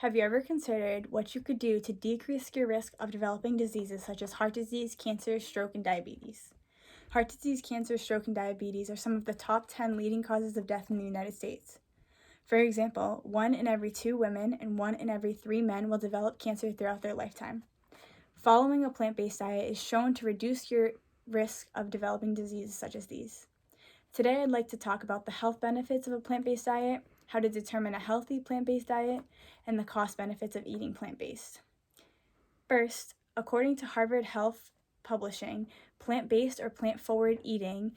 Have you ever considered what you could do to decrease your risk of developing diseases such as heart disease, cancer, stroke, and diabetes? Heart disease, cancer, stroke, and diabetes are some of the top 10 leading causes of death in the United States. For example, 1 in every 2 women and 1 in every 3 men will develop cancer throughout their lifetime. Following a plant-based diet is shown to reduce your risk of developing diseases such as these. Today, I'd like to talk about the health benefits of a plant-based diet, how to determine a healthy plant-based diet, and the cost benefits of eating plant-based. First, according to Harvard Health Publishing, plant-based or plant-forward eating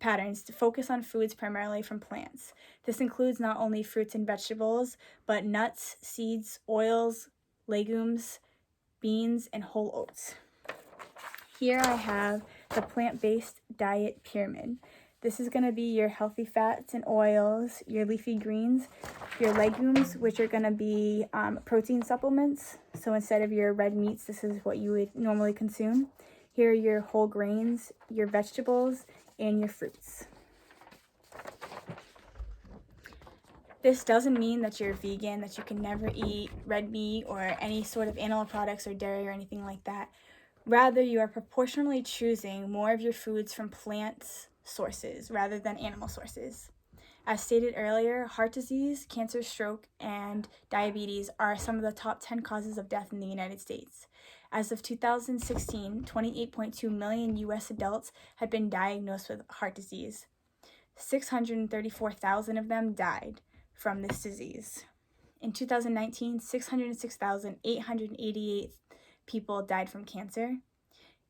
patterns to focus on foods primarily from plants. This includes not only fruits and vegetables, but nuts, seeds, oils, legumes, beans, and whole oats. Here I have the plant-based diet pyramid. This is going to be your healthy fats and oils, your leafy greens, your legumes, which are going to be protein supplements. So instead of your red meats, this is what you would normally consume. Here are your whole grains, your vegetables, and your fruits. This doesn't mean that you're vegan, that you can never eat red meat or any sort of animal products or dairy or anything like that. Rather, you are proportionally choosing more of your foods from plant sources rather than animal sources. As stated earlier, heart disease, cancer, stroke, and diabetes are some of the top 10 causes of death in the United States. As of 2016, 28.2 million U.S. adults had been diagnosed with heart disease. 634,000 of them died from this disease. In 2019, 606,888 people died from cancer.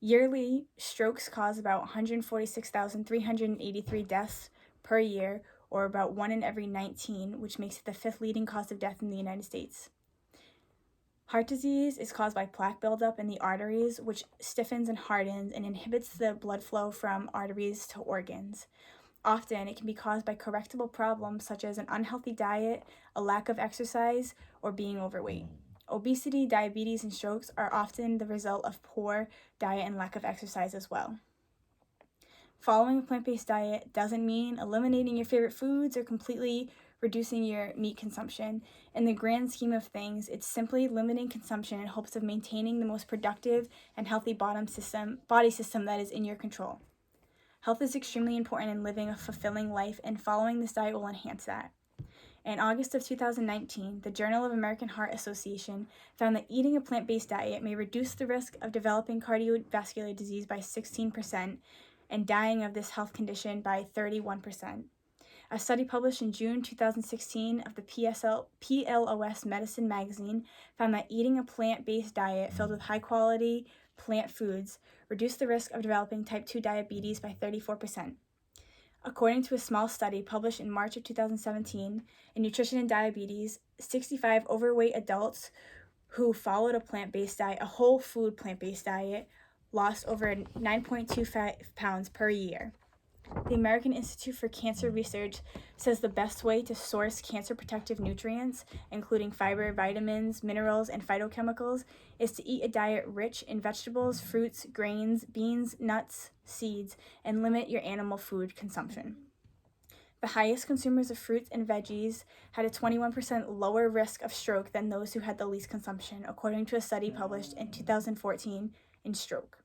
Yearly, strokes cause about 146,383 deaths per year, or about 1 in every 19, which makes it the 5th leading cause of death in the United States. Heart disease is caused by plaque buildup in the arteries, which stiffens and hardens and inhibits the blood flow from arteries to organs. Often, it can be caused by correctable problems such as an unhealthy diet, a lack of exercise, or being overweight. Obesity, diabetes, and strokes are often the result of poor diet and lack of exercise as well. Following a plant-based diet doesn't mean eliminating your favorite foods or completely reducing your meat consumption. In the grand scheme of things, it's simply limiting consumption in hopes of maintaining the most productive and healthy body system that is in your control. Health is extremely important in living a fulfilling life, and following this diet will enhance that. In August of 2019, the Journal of American Heart Association found that eating a plant-based diet may reduce the risk of developing cardiovascular disease by 16% and dying of this health condition by 31%. A study published in June 2016 of the PLOS Medicine magazine found that eating a plant-based diet filled with high-quality plant foods reduced the risk of developing type 2 diabetes by 34%. According to a small study published in March of 2017 in Nutrition and Diabetes, 65 overweight adults who followed a plant-based diet, a whole food plant-based diet, lost over 9.25 pounds per year. The American Institute for Cancer Research says the best way to source cancer protective nutrients, including fiber, vitamins, minerals, and phytochemicals, is to eat a diet rich in vegetables, fruits, grains, beans, nuts, seeds, and limit your animal food consumption. The highest consumers of fruits and veggies had a 21% lower risk of stroke than those who had the least consumption, according to a study published in 2014 in Stroke.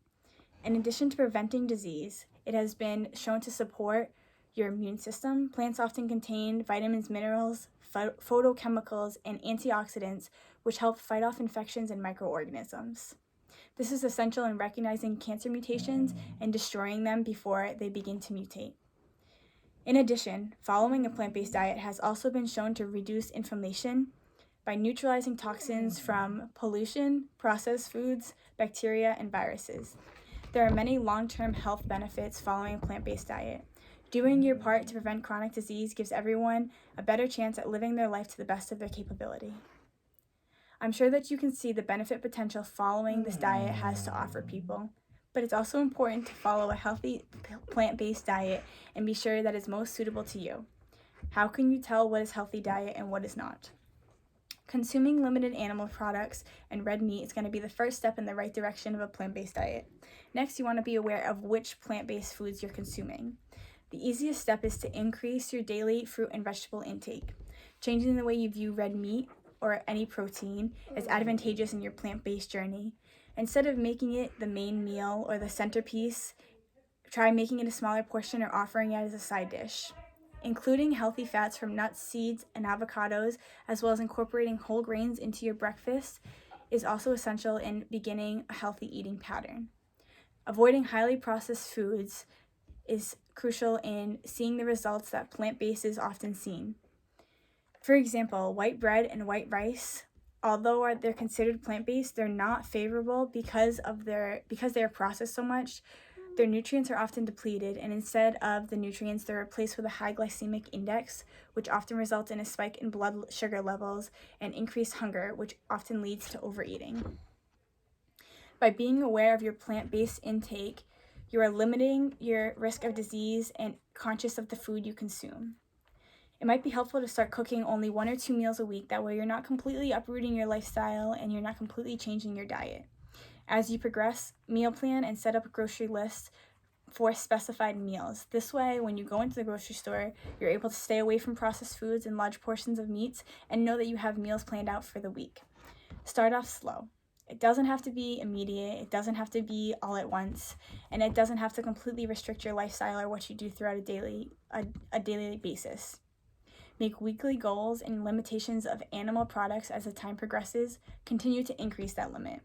In addition to preventing disease, it has been shown to support your immune system. Plants often contain vitamins, minerals, phytochemicals, and antioxidants, which help fight off infections and microorganisms. This is essential in recognizing cancer mutations and destroying them before they begin to mutate. In addition, following a plant-based diet has also been shown to reduce inflammation by neutralizing toxins from pollution, processed foods, bacteria, and viruses. There are many long-term health benefits following a plant-based diet. Doing your part to prevent chronic disease gives everyone a better chance at living their life to the best of their capability. I'm sure that you can see the benefit potential following this diet has to offer people, but it's also important to follow a healthy plant-based diet and be sure that it's most suitable to you. How can you tell what is healthy diet and what is not? Consuming limited animal products and red meat is going to be the first step in the right direction of a plant-based diet. Next, you want to be aware of which plant-based foods you're consuming. The easiest step is to increase your daily fruit and vegetable intake. Changing the way you view red meat or any protein is advantageous in your plant-based journey. Instead of making it the main meal or the centerpiece, try making it a smaller portion or offering it as a side dish. Including healthy fats from nuts, seeds, and avocados, as well as incorporating whole grains into your breakfast, is also essential in beginning a healthy eating pattern. Avoiding highly processed foods is crucial in seeing the results that plant-based is often seen. For example, white bread and white rice, although they're considered plant-based, they're not favorable because they are processed so much. Their nutrients are often depleted, and instead of the nutrients, they're replaced with a high glycemic index, which often results in a spike in blood sugar levels and increased hunger, which often leads to overeating. By being aware of your plant-based intake, you are limiting your risk of disease and conscious of the food you consume. It might be helpful to start cooking only 1 or 2 meals a week. That way you're not completely uprooting your lifestyle and you're not completely changing your diet. As you progress, meal plan and set up a grocery list for specified meals. This way, when you go into the grocery store, you're able to stay away from processed foods and large portions of meats and know that you have meals planned out for the week. Start off slow. It doesn't have to be immediate, it doesn't have to be all at once, and it doesn't have to completely restrict your lifestyle or what you do throughout a daily basis. Make weekly goals and limitations of animal products as the time progresses. Continue to increase that limit.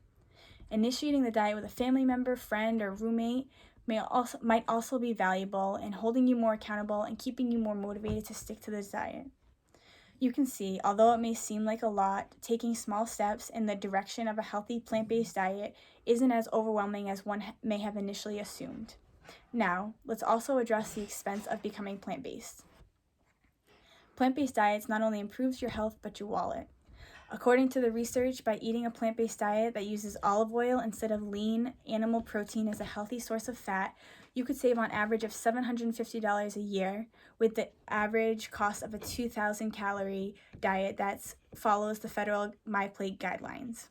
Initiating the diet with a family member, friend, or roommate might also be valuable in holding you more accountable and keeping you more motivated to stick to this diet. You can see, although it may seem like a lot, taking small steps in the direction of a healthy plant-based diet isn't as overwhelming as one may have initially assumed. Now, let's also address the expense of becoming plant-based. Plant-based diets not only improves your health, but your wallet. According to the research, by eating a plant-based diet that uses olive oil instead of lean animal protein as a healthy source of fat, you could save on average of $750 a year, with the average cost of a 2,000 calorie diet that follows the federal MyPlate guidelines.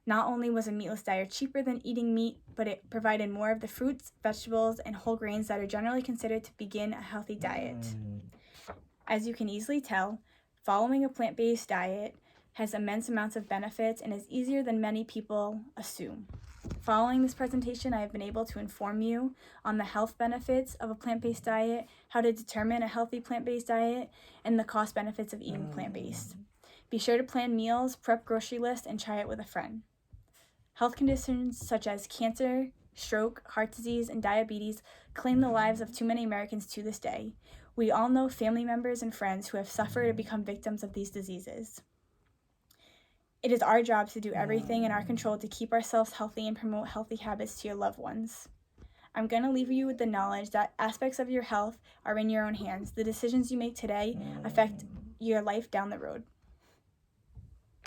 Not only was a meatless diet cheaper than eating meat, but it provided more of the fruits, vegetables, and whole grains that are generally considered to begin a healthy diet. As you can easily tell, following a plant-based diet has immense amounts of benefits and is easier than many people assume. Following this presentation, I have been able to inform you on the health benefits of a plant-based diet, how to determine a healthy plant-based diet, and the cost benefits of eating plant-based. Be sure to plan meals, prep grocery lists, and try it with a friend. Health conditions such as cancer, stroke, heart disease, and diabetes claim the lives of too many Americans to this day. We all know family members and friends who have suffered or become victims of these diseases. It is our job to do everything in our control to keep ourselves healthy and promote healthy habits to your loved ones. I'm going to leave you with the knowledge that aspects of your health are in your own hands. The decisions you make today affect your life down the road.